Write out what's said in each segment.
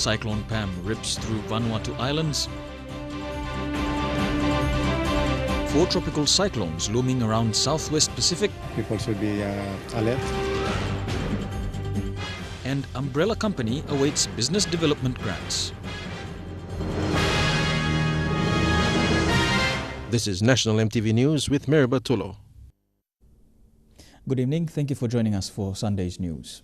Cyclone Pam rips through Vanuatu Islands. 4 tropical cyclones looming around southwest Pacific. People should be alert. And umbrella company awaits business development grants. This is National EMTV News with Meriba Tulo. Good evening. Thank you for joining us for Sunday's news.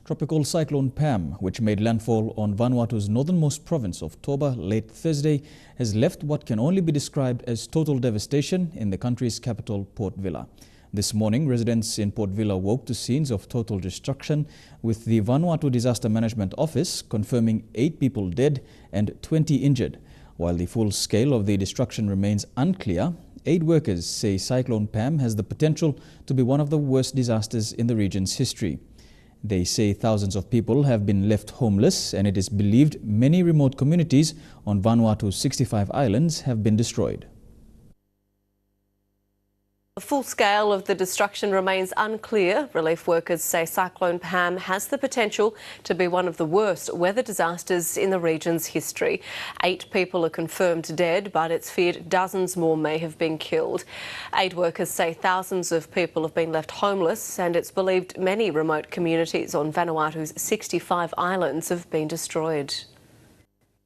Tropical Cyclone Pam, which made landfall on Vanuatu's northernmost province of Toba late Thursday, has left what can only be described as total devastation in the country's capital, Port Vila. This morning, residents in Port Vila woke to scenes of total destruction, with the Vanuatu Disaster Management Office confirming 8 people dead and 20 injured. While the full scale of the destruction remains unclear, aid workers say Cyclone Pam has the potential to be one of the worst disasters in the region's history. They say thousands of people have been left homeless, and it is believed many remote communities on Vanuatu's 65 islands have been destroyed. The full scale of the destruction remains unclear. Relief workers say Cyclone Pam has the potential to be one of the worst weather disasters in the region's history. 8 people are confirmed dead, but it's feared dozens more may have been killed. Aid workers say thousands of people have been left homeless, and it's believed many remote communities on Vanuatu's 65 islands have been destroyed.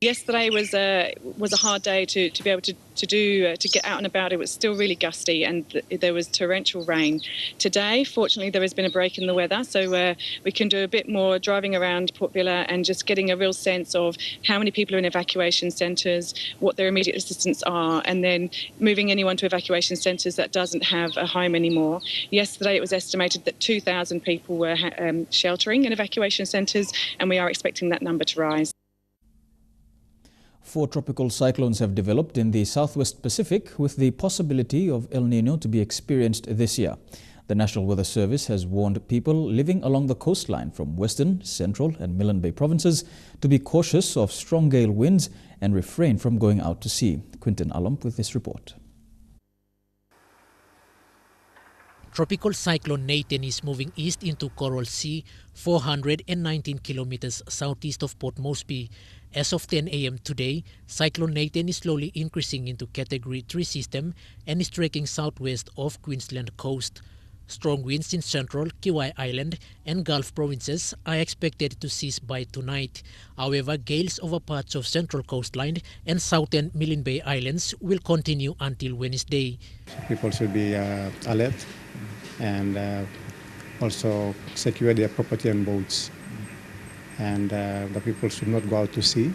Yesterday was a hard day to be able to get out and about. It was still really gusty, and there was torrential rain. Today, fortunately, there has been a break in the weather, so we can do a bit more driving around Port Vila and just getting a real sense of how many people are in evacuation centres, what their immediate assistance are, and then moving anyone to evacuation centres that doesn't have a home anymore. Yesterday, it was estimated that 2,000 people were sheltering in evacuation centres, and we are expecting that number to rise. 4 tropical cyclones have developed in the southwest Pacific, with the possibility of El Nino to be experienced this year. The National Weather Service has warned people living along the coastline from Western, Central and Milne Bay provinces to be cautious of strong gale winds and refrain from going out to sea. Quinton Alomp with this report. Tropical cyclone Nathan is moving east into Coral Sea, 419 kilometers southeast of Port Moresby. As of 10 a.m. today, Cyclone Nathan is slowly increasing into Category 3 system and is tracking southwest of Queensland coast. Strong winds in Central, Kiwai Island and Gulf provinces are expected to cease by tonight. However, gales over parts of Central coastline and southern Milne Bay Islands will continue until Wednesday. People should be alert and also secure their property and boats. And the people should not go out to sea.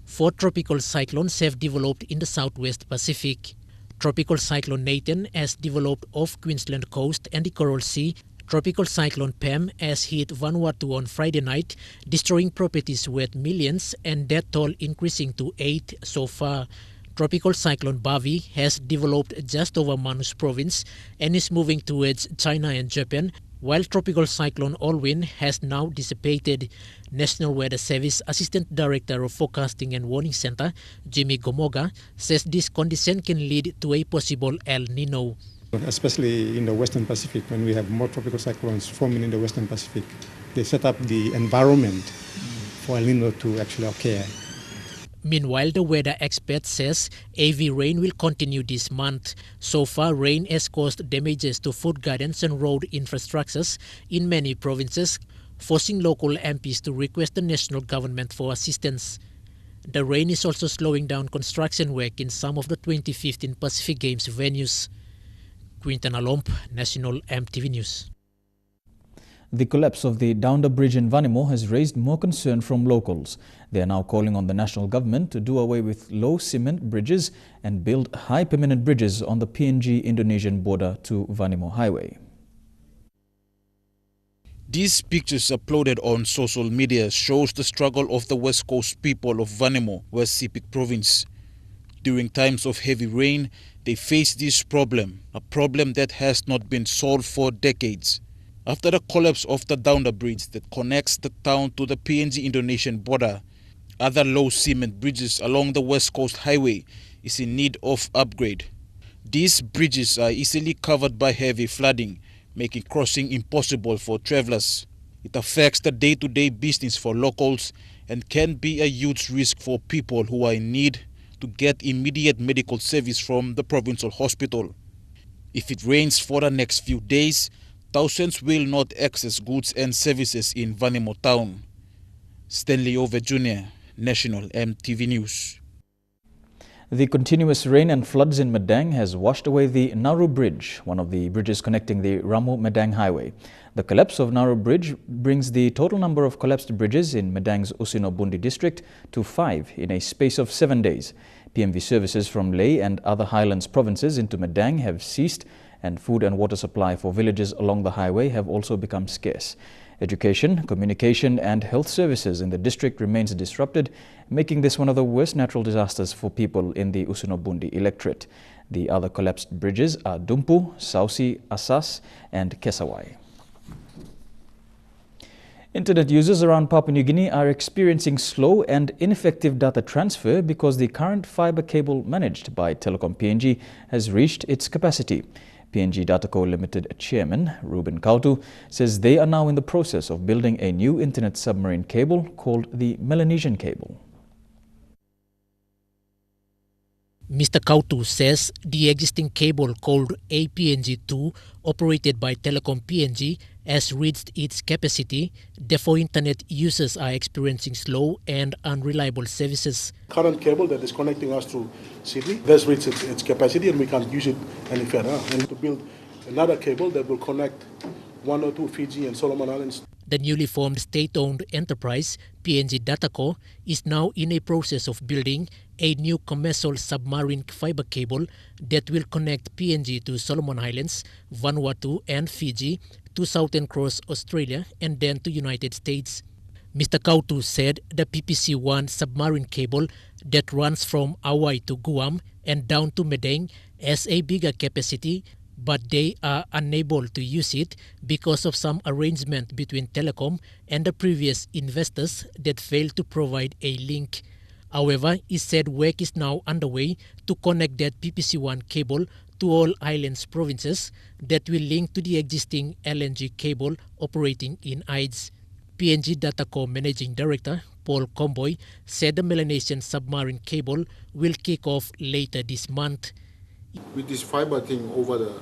4 tropical cyclones have developed in the southwest Pacific. Tropical Cyclone Nathan has developed off Queensland coast and the Coral Sea. Tropical Cyclone Pam has hit Vanuatu on Friday night, destroying properties worth millions and death toll increasing to 8 so far. Tropical Cyclone Bavi has developed just over Manus province and is moving towards China and Japan, while Tropical Cyclone Alwyn has now dissipated. National Weather Service Assistant Director of Forecasting and Warning Center, Jimmy Gomoga, says this condition can lead to a possible El Nino. Especially in the Western Pacific, when we have more tropical cyclones forming in the Western Pacific, they set up the environment for El Nino to actually occur. Meanwhile, the weather expert says heavy rain will continue this month. So far, rain has caused damages to food gardens and road infrastructures in many provinces, forcing local MPs to request the national government for assistance. The rain is also slowing down construction work in some of the 2015 Pacific Games venues. Quinton Alomp, National EMTV News. The collapse of the Downder Bridge in Vanimo has raised more concern from locals. They are now calling on the national government to do away with low cement bridges and build high permanent bridges on the PNG Indonesian border to Vanimo Highway. These pictures uploaded on social media shows the struggle of the West Coast people of Vanimo, West Sepik Province. During times of heavy rain, they face this problem, a problem that has not been solved for decades. After the collapse of the Downder Bridge that connects the town to the PNG Indonesian border, other low cement bridges along the West Coast Highway is in need of upgrade. These bridges are easily covered by heavy flooding, making crossing impossible for travelers. It affects the day-to-day business for locals and can be a huge risk for people who are in need to get immediate medical service from the provincial hospital. If it rains for the next few days, thousands will not access goods and services in Vanuatu town. Stanley Over Jr., National EMTV News. The continuous rain and floods in Madang has washed away the Nauru Bridge, one of the bridges connecting the Ramu-Madang Highway. The collapse of Nauru Bridge brings the total number of collapsed bridges in Madang's Usino-Bundi district to 5 in a space of 7 days. PMV services from Leh and other highlands provinces into Madang have ceased, and food and water supply for villages along the highway have also become scarce. Education, communication and health services in the district remains disrupted, making this one of the worst natural disasters for people in the Usino-Bundi electorate. The other collapsed bridges are Dumpu, Sausi, Asas and Kesawai. Internet users around Papua New Guinea are experiencing slow and ineffective data transfer because the current fibre cable managed by Telecom PNG has reached its capacity. PNG Data Co Limited Chairman Ruben Kautu says they are now in the process of building a new internet submarine cable called the Melanesian cable. Mr. Kautu says the existing cable called APNG2, operated by Telecom PNG, has reached its capacity. Therefore, internet users are experiencing slow and unreliable services. Current cable that is connecting us to Sydney has reached its capacity and we can't use it any further. And to build another cable that will connect Vanuatu, Fiji and Solomon Islands. The newly formed state-owned enterprise, PNG Data Co, is now in a process of building a new commercial submarine fiber cable that will connect PNG to Solomon Islands, Vanuatu and Fiji, to Southern Cross, Australia and then to United States. Mr. Kautu said the PPC-1 submarine cable that runs from Hawaii to Guam and down to Madang has a bigger capacity, but they are unable to use it because of some arrangement between Telecom and the previous investors that failed to provide a link. However, he said work is now underway to connect that PPC-1 cable to all islands provinces that will link to the existing LNG cable operating in Ides. PNG Data Co Managing Director Paul Comboy said the Melanesian submarine cable will kick off later this month. With this fiber thing over the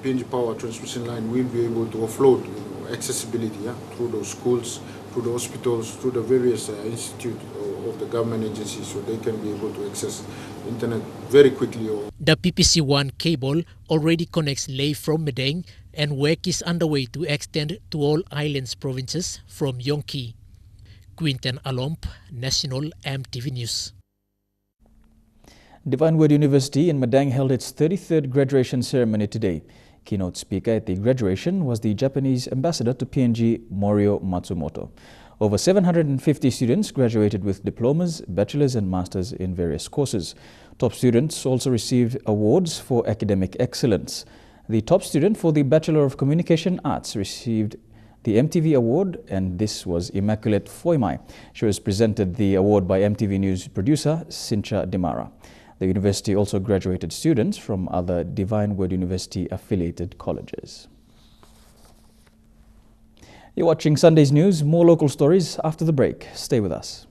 PNG power transmission line, we'll be able to offload accessibility through those schools, through the hospitals, through the various institutes of the government agencies, so they can be able to access internet very quickly. The PPC-1 cable already connects Leh from Madang, and work is underway to extend to all islands provinces from Yonki. Quinten Alomp, National EMTV News. Divine Word University in Madang held its 33rd graduation ceremony today. Keynote speaker at the graduation was the Japanese ambassador to PNG, Morio Matsumoto. Over 750 students graduated with diplomas, bachelor's and master's in various courses. Top students also received awards for academic excellence. The top student for the Bachelor of Communication Arts received the EMTV Award, and this was Immaculate Foimai. She was presented the award by EMTV News producer Sincha Demara. The university also graduated students from other Divine Word University affiliated colleges. You're watching Sunday's News. More local stories after the break. Stay with us.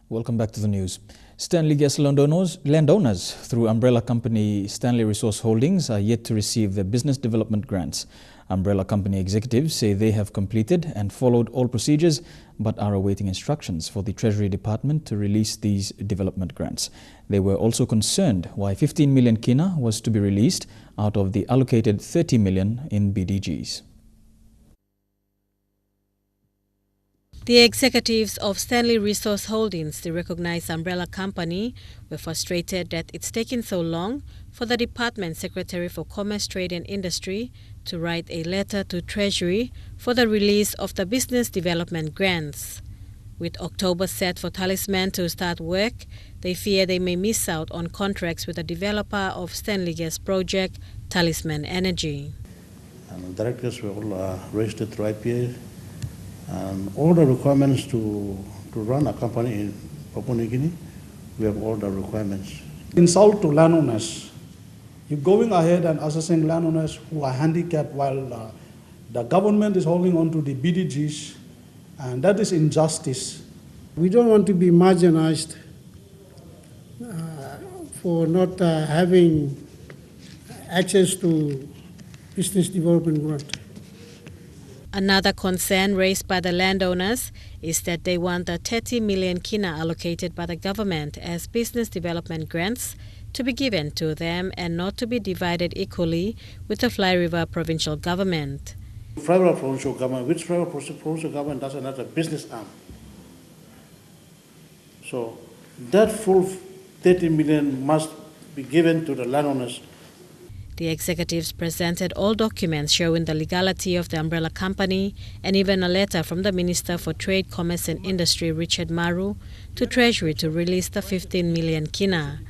Welcome back to the news. Stanley gas landowners through umbrella company Stanley Resource Holdings are yet to receive their business development grants. Umbrella company executives say they have completed and followed all procedures but are awaiting instructions for the Treasury Department to release these development grants. They were also concerned why 15 million kina was to be released out of the allocated 30 million in BDGs. The executives of Stanley Resource Holdings, the recognized umbrella company, were frustrated that it's taken so long for the Department Secretary for Commerce, Trade and Industry to write a letter to Treasury for the release of the business development grants. With October set for Talisman to start work, they fear they may miss out on contracts with the developer of Stanley Gas project, Talisman Energy. And the directors were all registered through IPA. And all the requirements to run a company in Papua New Guinea, we have all the requirements. Insult to landowners You're going ahead and assessing landowners who are handicapped while the government is holding on to the BDGs, and that is injustice. We don't want to be marginalized for not having access to business development grant. Another concern raised by the landowners is that they want the 30 million kina allocated by the government as business development grants to be given to them and not to be divided equally with the Fly River provincial government. Fly River provincial government, which Fly River provincial government doesn't have a business arm. So that full 30 million must be given to the landowners. The executives presented all documents showing the legality of the umbrella company and even a letter from the Minister for Trade, Commerce and Industry, Richard Maru, to Treasury to release the 15 million kina.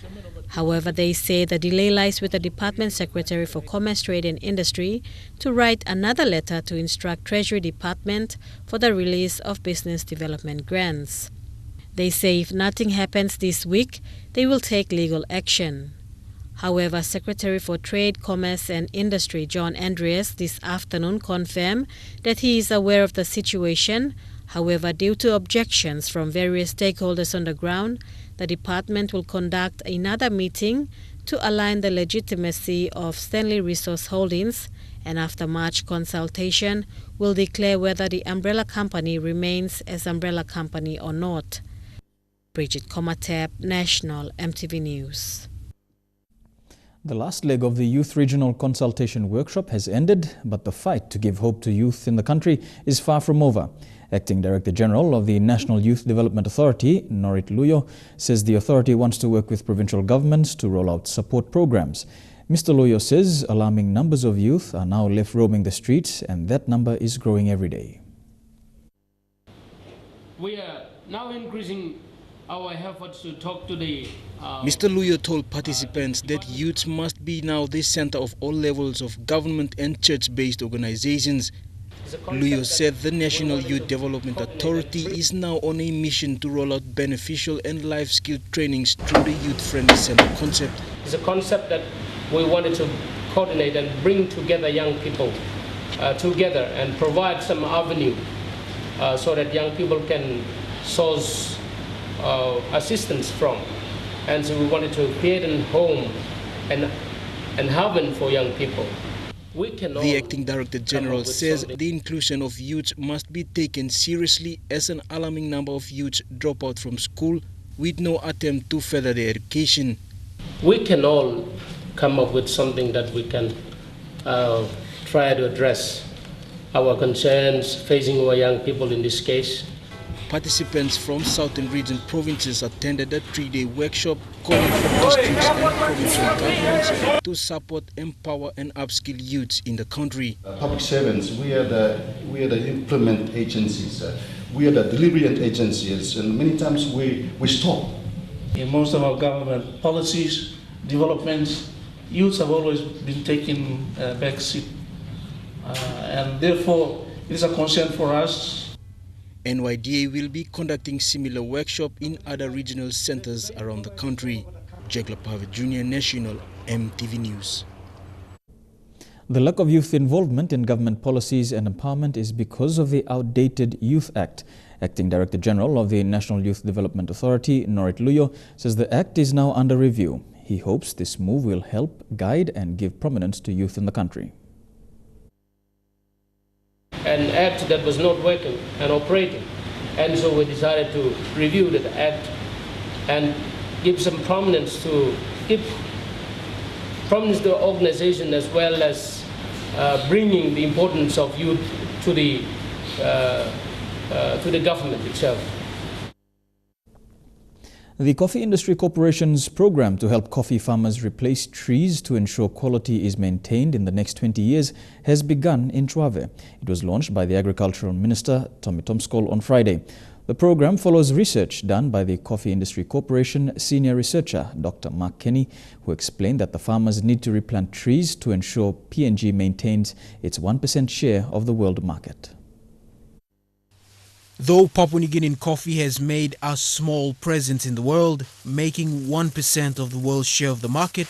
However, they say the delay lies with the Department Secretary for Commerce, Trade and Industry to write another letter to instruct Treasury Department for the release of business development grants. They say if nothing happens this week, they will take legal action. However, Secretary for Trade, Commerce and Industry John Andreas this afternoon confirmed that he is aware of the situation. However, due to objections from various stakeholders on the ground, the department will conduct another meeting to align the legitimacy of Stanley Resource Holdings, and after March consultation will declare whether the umbrella company remains as umbrella company or not. Bridget Komatep, National EMTV News. The last leg of the Youth Regional Consultation Workshop has ended, but the fight to give hope to youth in the country is far from over. Acting Director General of the National Youth Development Authority, Norit Luyo, says the authority wants to work with provincial governments to roll out support programs. Mr. Luyo says alarming numbers of youth are now left roaming the streets, and that number is growing every day. We are now increasing our efforts to talk to the Mr. Luyo told participants that youth must be now the center of all levels of government and church-based organizations. Luyo said the National Youth Development Authority is now on a mission to roll out beneficial and life skill trainings through the youth-friendly center concept. It's a concept that we wanted to coordinate and bring together young people together and provide some avenue so that young people can source assistance from. And so we wanted to create a home and haven for young people. The Acting Director General says the inclusion of youth must be taken seriously as an alarming number of youth drop out from school with no attempt to further their education. We can all come up with something that we can try to address our concerns facing our young people in this case. Participants from Southern Region provinces attended a 3-day workshop calling for districts and provincial governments to support, empower and upskill youths in the country. Public servants, we are the implement agencies, we are the delivery agencies, and many times we stop. In most of our government policies, developments, youths have always been taking a back seat, and therefore it is a concern for us. NYDA will be conducting similar workshop in other regional centers around the country. Jagla Pave Jr., National EMTV News. The lack of youth involvement in government policies and empowerment is because of the outdated Youth Act. Acting Director General of the National Youth Development Authority, Norit Luyo, says the Act is now under review. He hopes this move will help guide and give prominence to youth in the country. An act that was not working and operating, and so we decided to review that act and give some prominence to the organization, as well as bringing the importance of youth to the government itself. The Coffee Industry Corporation's program to help coffee farmers replace trees to ensure quality is maintained in the next 20 years has begun in Tuave. It was launched by the Agricultural Minister, Tommy Tomskol, on Friday. The program follows research done by the Coffee Industry Corporation senior researcher, Dr. Mark Kenny, who explained that the farmers need to replant trees to ensure PNG maintains its 1% share of the world market. Though Papua New Guinean coffee has made a small presence in the world, making 1% of the world's share of the market,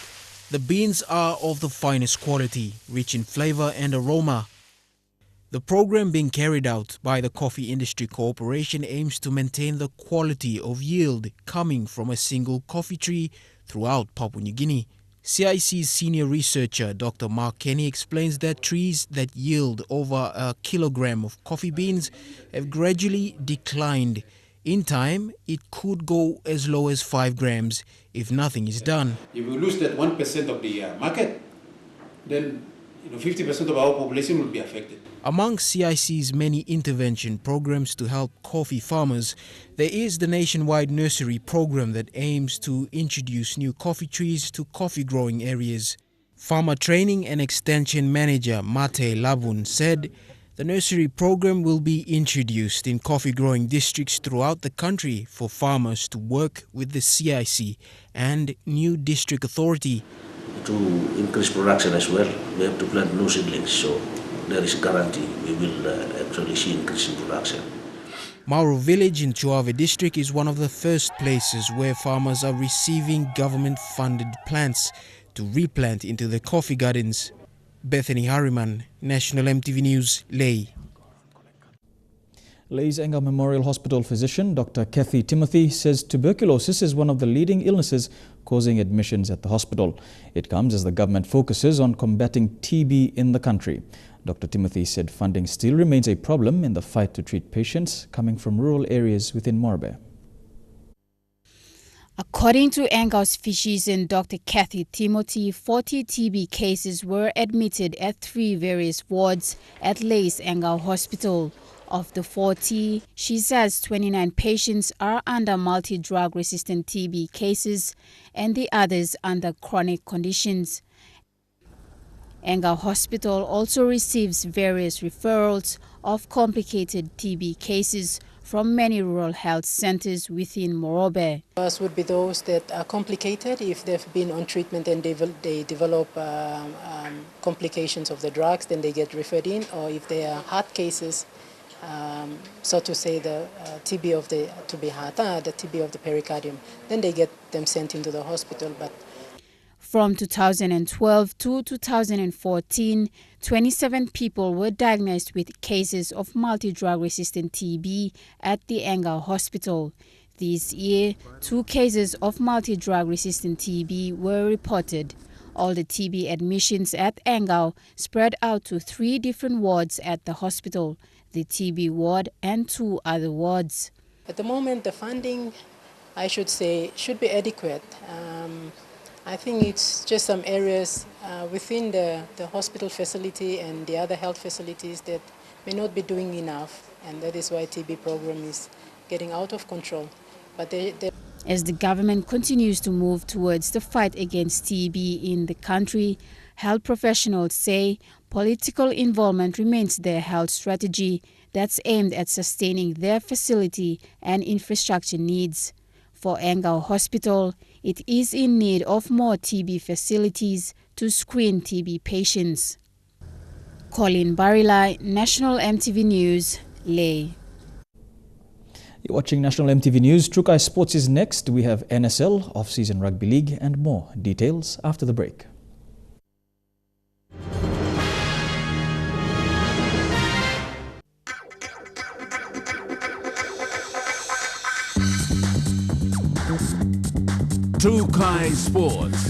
The beans are of the finest quality, rich in flavor and aroma. The program being carried out by the Coffee Industry Corporation aims to maintain the quality of yield coming from a single coffee tree throughout Papua New Guinea. CIC's senior researcher Dr. Mark Kenny explains that trees that yield over a kilogram of coffee beans have gradually declined. In time, it could go as low as 5 grams if nothing is done. If we lose that 1% of the market, then 50% of our population will be affected. Among CIC's many intervention programs to help coffee farmers, there is the nationwide nursery program that aims to introduce new coffee trees to coffee growing areas. Farmer Training and Extension Manager Mate Labun said the nursery program will be introduced in coffee growing districts throughout the country for farmers to work with the CIC and new district authority. To increase production as well, we have to plant new seedlings, so there is a guarantee we will actually see increase in production. Mauro Village in Chuave district is one of the first places where farmers are receiving government-funded plants to replant into their coffee gardens. Bethany Harriman, National EMTV News, Lae. Lae's Engau Memorial Hospital physician Dr. Kathy Timothy says tuberculosis is one of the leading illnesses causing admissions at the hospital. It comes as the government focuses on combating TB in the country. Dr. Timothy said funding still remains a problem in the fight to treat patients coming from rural areas within Morbe. According to Engau's physician Dr. Kathy Timothy, 40 TB cases were admitted at 3 various wards at Lae's Engau Hospital. Of the 40, she says 29 patients are under multi-drug resistant TB cases and the others under chronic conditions. Engau Hospital also receives various referrals of complicated TB cases from many rural health centers within Morobe. First would be those that are complicated if they've been on treatment and they develop complications of the drugs, then they get referred in, or if they are heart cases, so to say the TB of the TB of the pericardium, then they get them sent into the hospital. But from 2012 to 2014, 27 people were diagnosed with cases of multi-drug resistant TB at the Engau Hospital. This year, 2 cases of multi-drug resistant TB were reported. All the TB admissions at Engau spread out to 3 different wards at the hospital, the TB ward and 2 other wards. At the moment, the funding, I should say, should be adequate. I think it's just some areas within the hospital facility and the other health facilities that may not be doing enough, and that is why TB program is getting out of control. But as the government continues to move towards the fight against TB in the country, health professionals say political involvement remains their health strategy that's aimed at sustaining their facility and infrastructure needs. For Engau Hospital, it is in need of more TB facilities to screen TB patients. Colin Barilai, National EMTV News, Lae. You're watching National EMTV News. Trukai Sports is next. We have NSL, Off-Season Rugby League and more. Details after the break. Trukai Sports.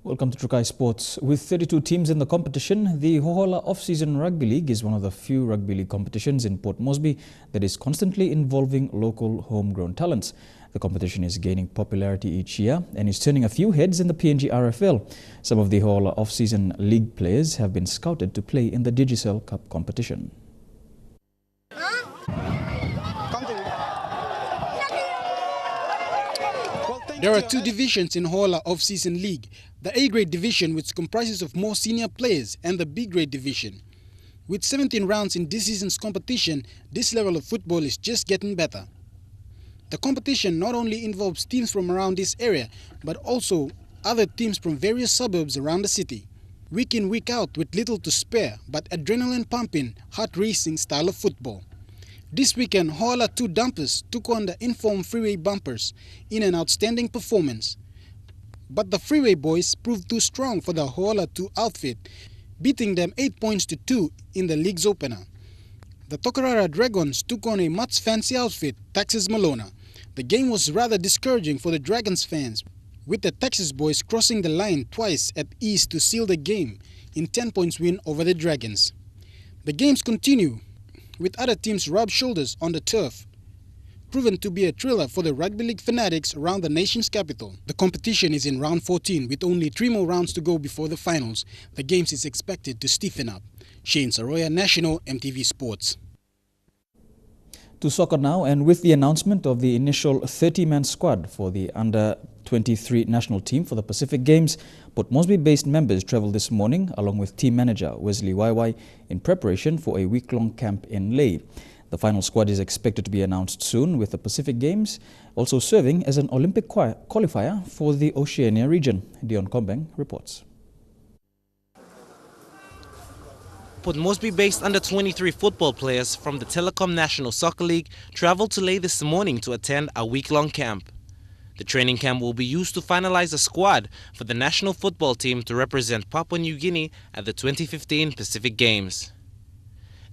Welcome to Trukai Sports. With 32 teams in the competition, the Hohola Off-Season Rugby League is one of the few rugby league competitions in Port Moresby that is constantly involving local homegrown talents. The competition is gaining popularity each year and is turning a few heads in the PNG RFL. Some of the Hohola Off-Season League players have been scouted to play in the Digicel Cup competition. There are 2 divisions in Hohola Off-Season League, the A-grade division, which comprises of more senior players, and the B-grade division. With 17 rounds in this season's competition, this level of football is just getting better. The competition not only involves teams from around this area, but also other teams from various suburbs around the city. Week in, week out, with little to spare, but adrenaline-pumping, heart-racing style of football. This weekend, Hoala 2 Dumpers took on the informed Freeway Bumpers in an outstanding performance. But the Freeway Boys proved too strong for the Hoala 2 outfit, beating them 8 points to 2 in the league's opener. The Tokarara Dragons took on a much fancy outfit, Texas Malona. The game was rather discouraging for the Dragons fans, with the Texas boys crossing the line twice at ease to seal the game in 10 points win over the Dragons. The games continue, with other teams rub shoulders on the turf, proven to be a thriller for the rugby league fanatics around the nation's capital. The competition is in round 14 with only 3 more rounds to go before the finals. The games is expected to stiffen up. Shane Saroya, National MTV Sports. To soccer now, and with the announcement of the initial 30-man squad for the under-23 national team for the Pacific Games, Port Moresby-based members travelled this morning along with team manager Wesley Waiwai in preparation for a week-long camp in Lae. The final squad is expected to be announced soon, with the Pacific Games also serving as an Olympic qualifier for the Oceania region. Dion Kombeng reports. Port Moresby-based under-23 football players from the Telecom National Soccer League travelled to Lae this morning to attend a week-long camp. The training camp will be used to finalise a squad for the national football team to represent Papua New Guinea at the 2015 Pacific Games.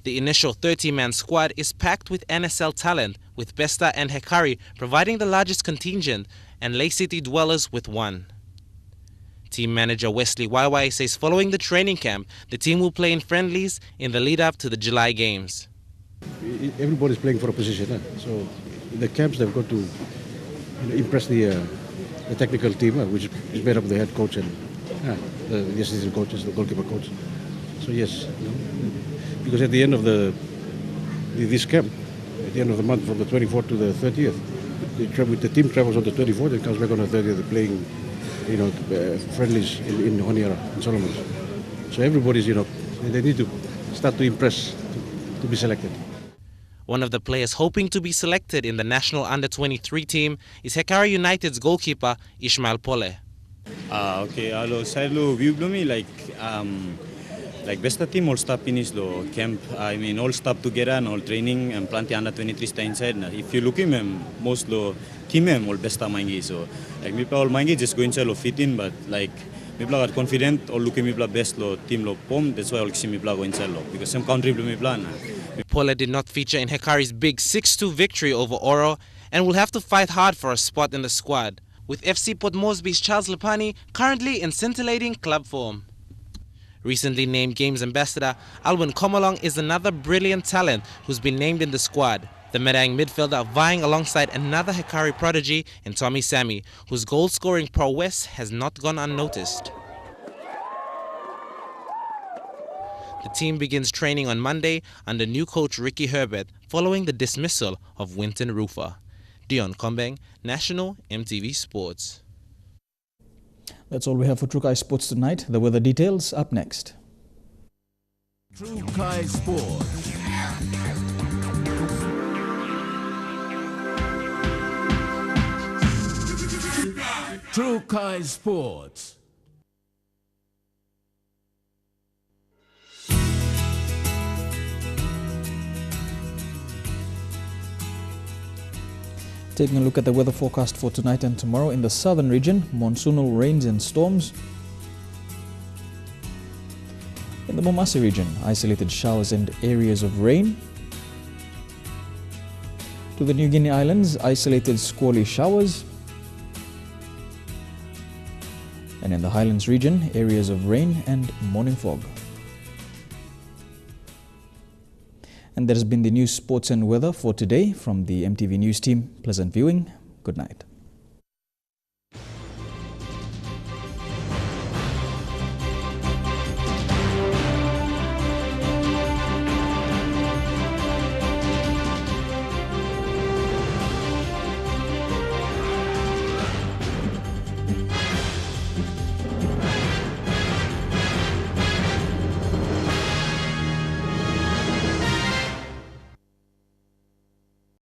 The initial 30-man squad is packed with NSL talent, with Besta and Hekari providing the largest contingent and Lae City dwellers with one. Team manager Wesley Waiwai says following the training camp, the team will play in friendlies in the lead-up to the July Games. Everybody's playing for a position, so in the camps they've got to impress the technical team, which is made up of the head coach and the assistant coaches, the goalkeeper coach. So yes, because at the end of this camp, at the end of the month, from the 24th to the 30th, the team travels on the 24th and comes back on the 30th playing friendlies in Honiara and Solomons. So everybody's, they need to start to impress to be selected. One of the players hoping to be selected in the national under-23 team is Hekari United's goalkeeper Ishmael Pole. Okay, hello. Silo, we blow me like best team all stop finish the camp. I mean all stop together and all training and plenty under-23 stay inside. If you look at them, most lo team all best mangi. So like me all mangi just go inside lo fit in, but like me are confident all look at me best lo team lo pom. That's why all see me go inside lo because some country me plan. Pole did not feature in Hekari's big 6-2 victory over Oro and will have to fight hard for a spot in the squad, with FC Port Moresby's Charles Lepani currently in scintillating club form. Recently named Games Ambassador, Alwyn Komolong is another brilliant talent who's been named in the squad. The Madang midfielder vying alongside another Hekari prodigy in Tommy Sammy, whose goal-scoring prowess has not gone unnoticed. The team begins training on Monday under new coach Ricky Herbert following the dismissal of Winton Rufer. Dion Kombeng, National MTV Sports. That's all we have for True Kai Sports tonight. The weather details up next. True Kai Sports. True Kai Sports. Taking a look at the weather forecast for tonight and tomorrow in the southern region, monsoonal rains and storms. In the Momasi region, isolated showers and areas of rain. To the New Guinea Islands, isolated squally showers. And in the Highlands region, areas of rain and morning fog. And that has been the news, sports and weather for today from the MTV News team. Pleasant viewing. Good night.